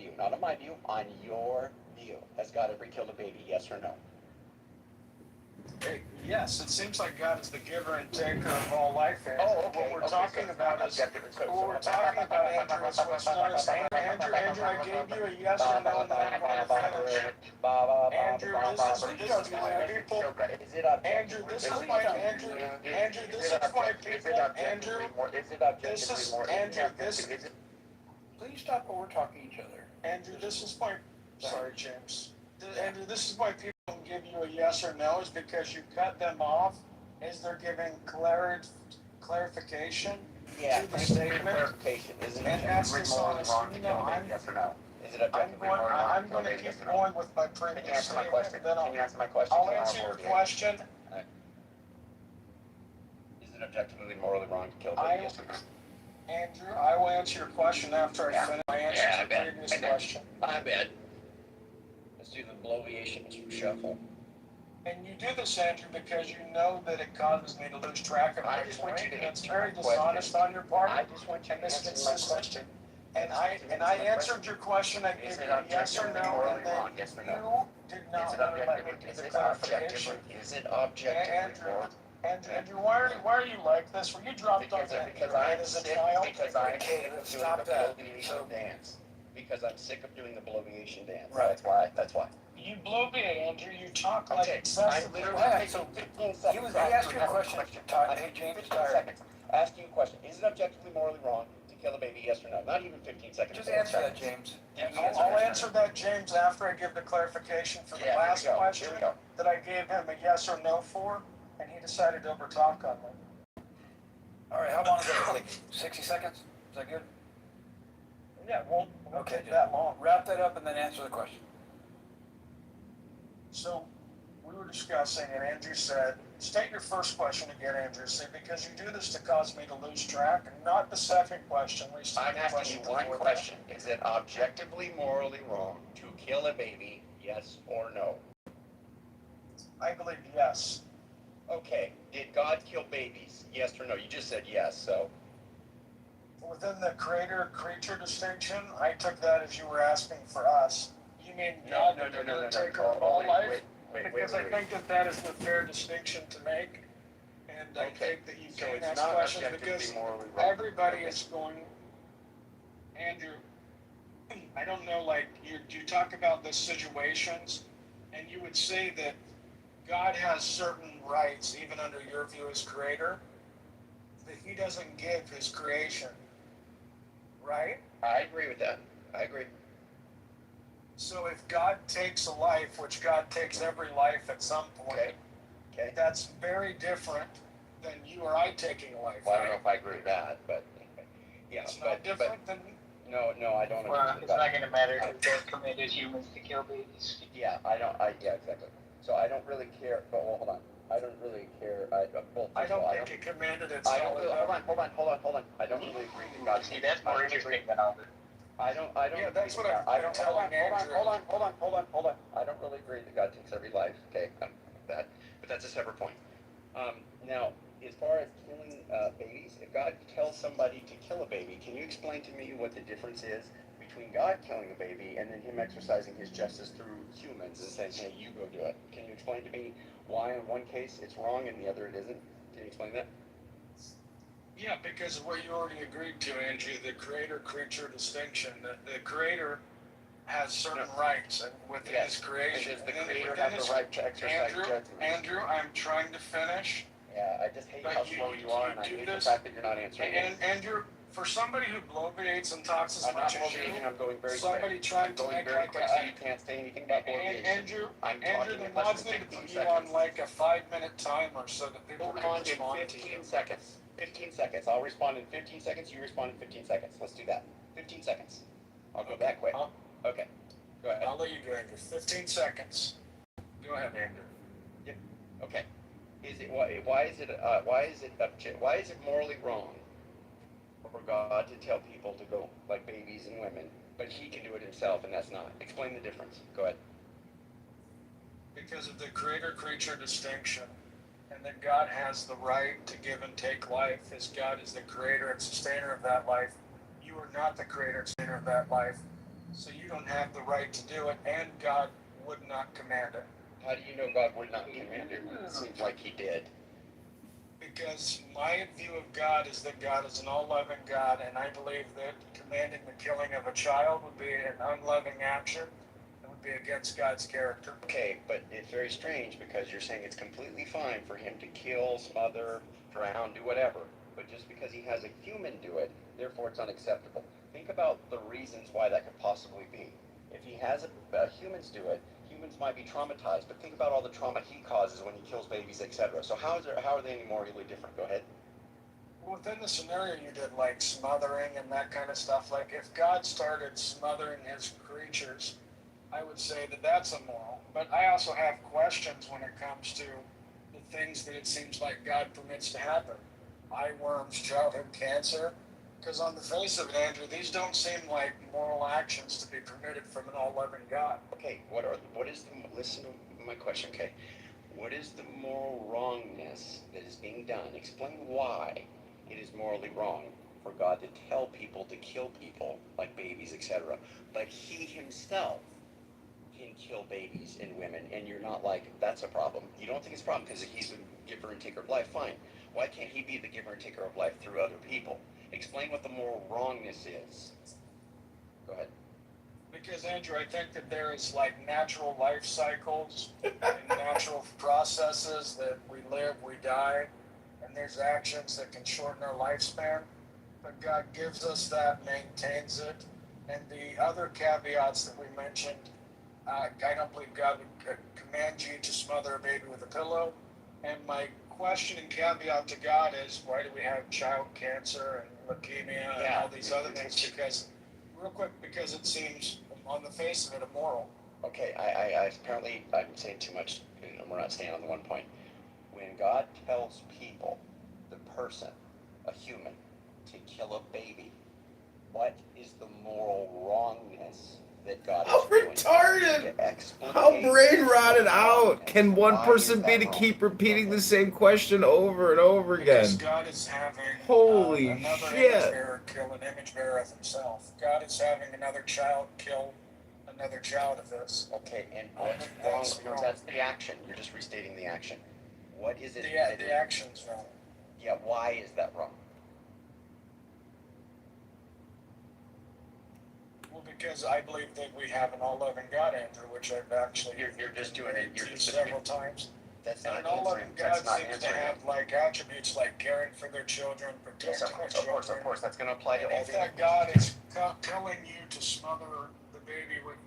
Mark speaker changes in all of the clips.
Speaker 1: view, not on my view, on your view. Has God ever killed a baby, yes or no?
Speaker 2: Yes, it seems like God is the giver and taker of all life.
Speaker 1: Oh, okay.
Speaker 2: What we're talking about is Andrew, is what's known as Andrew. I gave you a yes or no, and then I'm going to finish. Andrew, this is my people. Andrew, this is my Andrew. Andrew, this is my people. Andrew, this is Andrew. This. Please stop while we're talking to each other. Andrew, this is my. Sorry, James. Andrew, this is my people. Give you a yes or no is because you cut them off as they're giving clarification
Speaker 1: to
Speaker 2: the statement.
Speaker 1: Clarification, isn't it?
Speaker 2: And ask us honest.
Speaker 1: Yes or no? Is it
Speaker 2: I'm going to keep going with my previous statement.
Speaker 1: Can you answer my question?
Speaker 2: I'll answer your question.
Speaker 1: Is it objectively morally wrong to kill a baby? Yes or no?
Speaker 2: Andrew, I will answer your question after I finish my answer to the previous question.
Speaker 1: I bet. Let's do the bloviation shuffle.
Speaker 2: And you do this, Andrew, because you know that it causes me to lose track of
Speaker 1: I just want you to
Speaker 2: It's very dishonest on your part.
Speaker 1: I just want you to answer my question.
Speaker 2: And I answered your question. I gave you a yes or no, and then you did not want to let me do the clarification.
Speaker 1: Is it objectively wrong?
Speaker 2: Andrew, why are you like this? Were you dropped on that as a child?
Speaker 1: Because I'm sick of doing the bloviation dance. Because I'm sick of doing the bloviation dance.
Speaker 2: Right.
Speaker 1: That's why.
Speaker 2: You bloviate, Andrew. You talk like excessively.
Speaker 1: So 15 seconds.
Speaker 2: He asked you a question.
Speaker 1: Hey, James, 15 seconds. Ask you a question. Is it objectively morally wrong to kill a baby, yes or no? Not even 15 seconds.
Speaker 2: Just answer that, James. I'll answer that, James, after I give the clarification for the last question that I gave him a yes or no for, and he decided to overtalk on me. All right, how long is that take? 60 seconds? Is that good? Yeah, won't take that long. Wrap that up and then answer the question. So, we were discussing, and Andrew said, state your first question again, Andrew, because you do this to cause me to lose track, and not the second question.
Speaker 1: I'm asking you one question. Is it objectively morally wrong to kill a baby, yes or no?
Speaker 2: I believe yes.
Speaker 1: Okay, did God kill babies, yes or no? You just said yes, so.
Speaker 2: Within the creator-creature distinction, I took that as you were asking for us. You mean God
Speaker 1: No.
Speaker 2: take over all life? Because I think that is the fair distinction to make. And I think that you can ask questions because everybody is going, Andrew, I don't know, like, you talk about the situations, and you would say that God has certain rights, even under your view as creator, that he doesn't give his creation. Right?
Speaker 1: I agree with that. I agree.
Speaker 2: So if God takes a life, which God takes every life at some point, that's very different than you or I taking a life.
Speaker 1: Well, I don't know if I agree with that, but yeah.
Speaker 2: It's not different than...
Speaker 1: No, I don't agree with that.
Speaker 3: It's not going to matter because they're committed humans to kill babies.
Speaker 1: Yeah, exactly. So I don't really care, but well, hold on. I don't really care. I don't
Speaker 2: think it commanded its
Speaker 1: hold on. I don't really agree that God...
Speaker 3: See, that's more interesting than all this.
Speaker 1: I don't.
Speaker 2: Yeah, that's what I'm telling Andrew.
Speaker 1: Hold on. I don't really agree that God takes every life. Okay, but that's a separate point. Now, as far as killing babies, if God tells somebody to kill a baby, can you explain to me what the difference is between God killing a baby and then him exercising his justice through humans and saying, hey, you go do it? Can you explain to me why in one case it's wrong and the other it isn't? Can you explain that?
Speaker 2: Yeah, because of what you already agreed to, Andrew, the creator-creature distinction. The creator has certain rights and within his creation.
Speaker 1: And does the creator have the right to exercise judgment?
Speaker 2: Andrew, I'm trying to finish.
Speaker 1: Yeah, I just hate how slow you are, and I hate the fact that you're not answering.
Speaker 2: And Andrew, for somebody who bloviates and talks as much as you,
Speaker 1: I'm going very
Speaker 2: somebody
Speaker 1: quick.
Speaker 2: trying to make like
Speaker 1: so you can't say anything about bloviation.
Speaker 2: Andrew, the mods need to put you on like a 5-minute timer so that people can respond to you.
Speaker 1: 15 seconds. 15 seconds. I'll respond in 15 seconds. You respond in 15 seconds. Let's do that. 15 seconds. I'll go that quick. Okay. Go ahead.
Speaker 2: I'll let you go, Andrew. 15 seconds. Go ahead, Andrew.
Speaker 1: Yep. Okay. Why is it morally wrong for God to tell people to go like babies and women, but he can do it himself and that's not? Explain the difference. Go ahead.
Speaker 2: Because of the creator-creature distinction, and that God has the right to give and take life, as God is the creator and sustainer of that life. You are not the creator and sustainer of that life. so you don't have the right to do it, and God would not command it.
Speaker 1: How do you know God would not command it? It seems like he did.
Speaker 2: Because my view of God is that God is an all-loving God, and I believe that commanding the killing of a child would be an unloving action. It would be against God's character.
Speaker 1: Okay, but it's very strange because you're saying it's completely fine for him to kill, smother, drown, do whatever. But just because he has a human do it, therefore it's unacceptable. Think about the reasons why that could possibly be. If he has humans do it, humans might be traumatized, but think about all the trauma he causes when he kills babies, etc. So how are they any morally different? Go ahead.
Speaker 2: Within the scenario you did, like smothering and that kind of stuff, like if God started smothering his creatures, I would say that that's immoral. But I also have questions when it comes to the things that it seems like God permits to happen. Eye worms, childhood cancer. Because on the face of it, Andrew, these don't seem like moral actions to be permitted from an all-loving God.
Speaker 1: Okay, listen to my question, okay? What is the moral wrongness that is being done? Explain why it is morally wrong for God to tell people to kill people, like babies, etc. But he himself can kill babies and women, and you're not like, that's a problem. You don't think it's a problem because he's the giver and taker of life, fine. Why can't he be the giver and taker of life through other people? Explain what the moral wrongness is. Go ahead.
Speaker 2: Because, Andrew, I think that there is like natural life cycles and natural processes that we live, we die, and there's actions that can shorten our lifespan. But God gives us that, maintains it. And the other caveats that we mentioned, I don't believe God would command you to smother a baby with a pillow. And my question and caveat to God is, why do we have child cancer and leukemia and all these other things? Because, real quick, because it seems on the face of it immoral.
Speaker 1: Okay, apparently I'm saying too much, and we're not staying on the one point. When God tells people, the person, a human, to kill a baby, what is the moral wrongness that God
Speaker 4: How
Speaker 1: is doing?
Speaker 4: retarded! How brain rotted out can one person be to keep repeating the same question over and over
Speaker 2: Because
Speaker 4: again?
Speaker 2: God is having
Speaker 4: Holy
Speaker 2: another
Speaker 4: shit.
Speaker 2: image bearer kill an image bearer of himself. God is having another child kill another child of this.
Speaker 1: Okay, and what's wrong? No, that's the action. You're just restating the action. What is it?
Speaker 2: The action's wrong.
Speaker 1: Yeah, why is that wrong?
Speaker 2: Well, because I believe that we have an all-loving God, Andrew, which I've actually
Speaker 1: You're just doing it. You're just
Speaker 2: several times.
Speaker 1: That's
Speaker 2: And
Speaker 1: not
Speaker 2: an all-loving
Speaker 1: answering.
Speaker 2: God
Speaker 1: That's not
Speaker 2: seems to
Speaker 1: answering.
Speaker 2: have like attributes like caring for their children,
Speaker 1: Yes,
Speaker 2: protecting their children.
Speaker 1: of course. That's going to apply to
Speaker 2: And
Speaker 1: all
Speaker 2: if
Speaker 1: the.
Speaker 2: that God is telling you to smother the baby with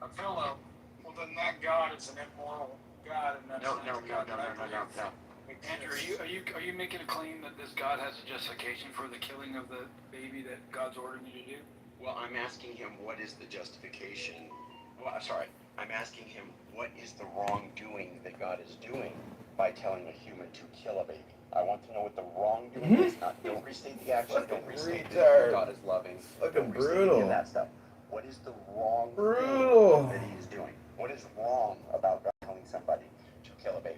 Speaker 2: a pillow, well, then that God is an immoral God, and that's
Speaker 1: No.
Speaker 2: not the God that I believe.
Speaker 5: Andrew, are you making a claim that this God has a justification for the killing of the baby that God's ordering you to do?
Speaker 1: Well, I'm asking him what is the justification. Well, I'm sorry. I'm asking him what is the wrongdoing that God is doing by telling a human to kill a baby. I want to know what the wrongdoing is. Don't restate the action. Don't restate that God is loving.
Speaker 4: Fucking
Speaker 1: Don't restate
Speaker 4: brutal.
Speaker 1: any of that stuff. What is the wrong
Speaker 4: Brutal.
Speaker 1: thing that he is doing? What is wrong about God telling somebody to kill a baby?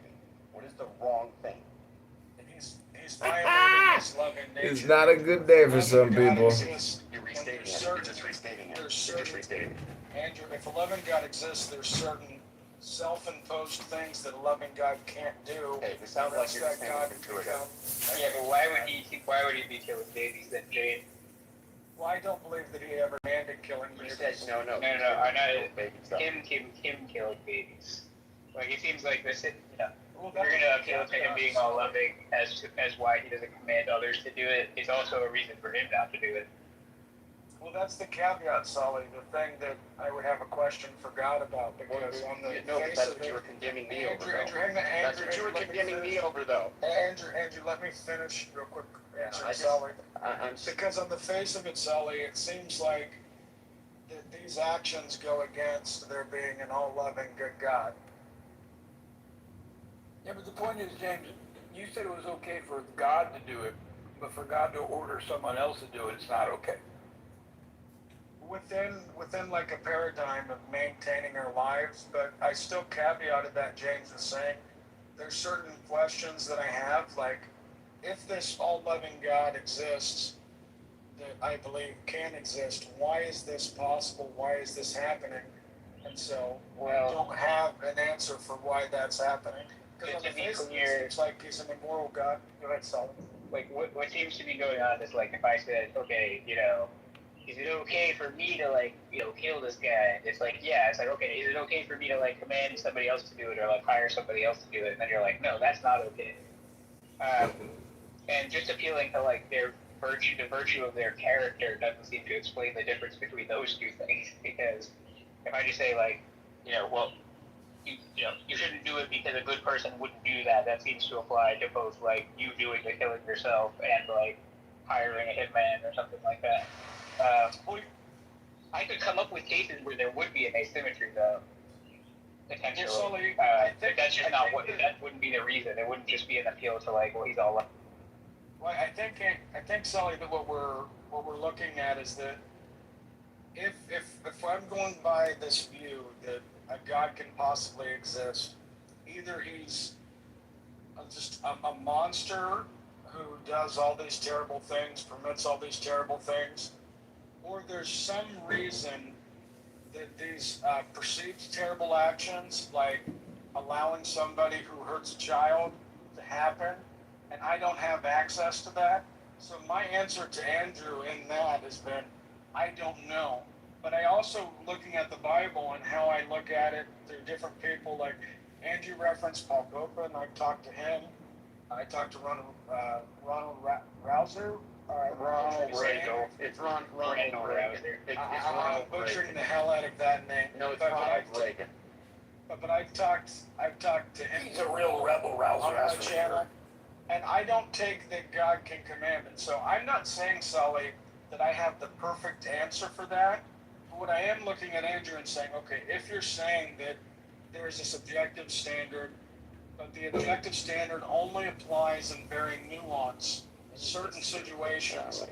Speaker 1: What is the wrong thing?
Speaker 2: He's violating his loving nature.
Speaker 4: It's not a good day for some people.
Speaker 1: You're restating it. You're just restating it. You're just restating it.
Speaker 2: Andrew, if a loving God exists, there's certain self-imposed things that a loving God can't do.
Speaker 1: Hey, it sounds like you're just saying to it.
Speaker 3: Yeah, but why would he be killing babies then, Jade?
Speaker 2: Well, I don't believe that he ever commanded killing
Speaker 1: You
Speaker 2: babies.
Speaker 1: said no.
Speaker 3: I'm not.
Speaker 1: Baby stuff.
Speaker 3: Him killing babies. Like, it seems like this,
Speaker 2: Well,
Speaker 3: you're gonna appeal to him being all loving as why he doesn't command others to do it. It's also a reason for him not to do it.
Speaker 2: Well, that's the caveat, Sully. The thing that I would have a question for God about, because on the face
Speaker 1: that's
Speaker 2: of
Speaker 1: what you
Speaker 2: it,
Speaker 1: were condemning me over, though.
Speaker 2: Andrew, hang on,
Speaker 1: That's
Speaker 2: Andrew,
Speaker 1: what you were
Speaker 2: let me
Speaker 1: condemning me
Speaker 2: finish.
Speaker 1: over, though.
Speaker 2: Andrew, let me finish real quick. Answer,
Speaker 1: I just-
Speaker 2: Sully.
Speaker 1: I'm
Speaker 2: Because on the face of it, Sully, it seems like that these actions go against there being an all-loving good God.
Speaker 5: Yeah, but the point is, James, you said it was okay for God to do it, but for God to order someone else to do it, it's not okay.
Speaker 2: Within like a paradigm of maintaining our lives, but I still caveated that James was saying there's certain questions that I have, like if this all-loving God exists, that I believe can exist. Why is this possible? Why is this happening? And so I don't have an answer for why that's happening. Because on the face of it, it's like he's an immoral God. Go ahead, Solomon.
Speaker 3: Like, what seems to be going on is, like, if I said, okay, you know, is it okay for me to, like, you know, kill this guy? It's like, yeah, it's like, okay, is it okay for me to, like, command somebody else to do it or, like, hire somebody else to do it? And then you're like, no, that's not okay. And just appealing to, like, the virtue of their character doesn't seem to explain the difference between those two things. Because if I just say, like, you know, well, you know, you shouldn't do it because a good person wouldn't do that. That seems to apply to both, like, you doing the killing yourself and, like, hiring a hitman or something like that. I could come up with cases where there would be an asymmetry, though, potentially. But that's just not what. That wouldn't be the reason. It wouldn't just be an appeal to, like, well, he's all up.
Speaker 2: Well, I think, Sully, that what we're looking at is that if I'm going by this view that a God can possibly exist, either he's just a monster who does all these terrible things, permits all these terrible things, or there's some reason that these perceived terrible actions, like allowing somebody who hurts a child to happen, and I don't have access to that. So my answer to Andrew in that has been, I don't know. But I also, looking at the Bible and how I look at it through different people, like Andrew referenced Paul Copa, and I've talked to him. I talked to Ronald Rouser.
Speaker 1: Ronald Reagan. It's Ronald Reagan.
Speaker 2: I'm butchering the hell out of that name.
Speaker 1: No, it's Ronald Reagan.
Speaker 2: But I've talked to him.
Speaker 5: He's a real rebel rouser,
Speaker 2: On
Speaker 5: that's
Speaker 2: my
Speaker 5: for
Speaker 2: channel.
Speaker 5: sure.
Speaker 2: And I don't take that God can command it. So I'm not saying, Sully, that I have the perfect answer for that. But what I am looking at Andrew and saying, okay, if you're saying that there is a subjective standard, but the objective standard only applies in varying nuance in certain situations.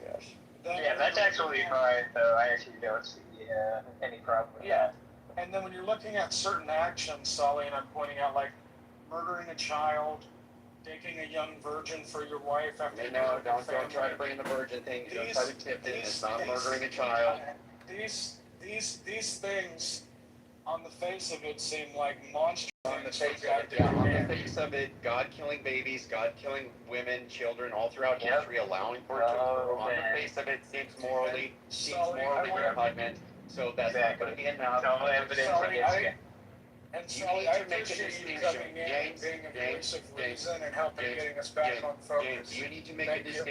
Speaker 2: Then
Speaker 3: Yeah, that's actually fine, though. I actually don't see any problem with that.
Speaker 2: And then when you're looking at certain actions, Sully, and I'm pointing out, like murdering a child, taking a young virgin for your wife after
Speaker 1: Don't try to bring in the virgin thing. Don't try to tip it. It's not murdering a child.
Speaker 2: These things, on the face of it, seem like monstrous.
Speaker 1: On the face of it, God killing babies, God killing women, children, all throughout history, allowing for it to occur. On the face of it, seems morally repugnant. So that's not going to be enough.
Speaker 3: No evidence against it.
Speaker 2: And Sully, I appreciate you coming in and being a voice of reason and helping getting us back on focus.
Speaker 1: James, you need to make a distinction.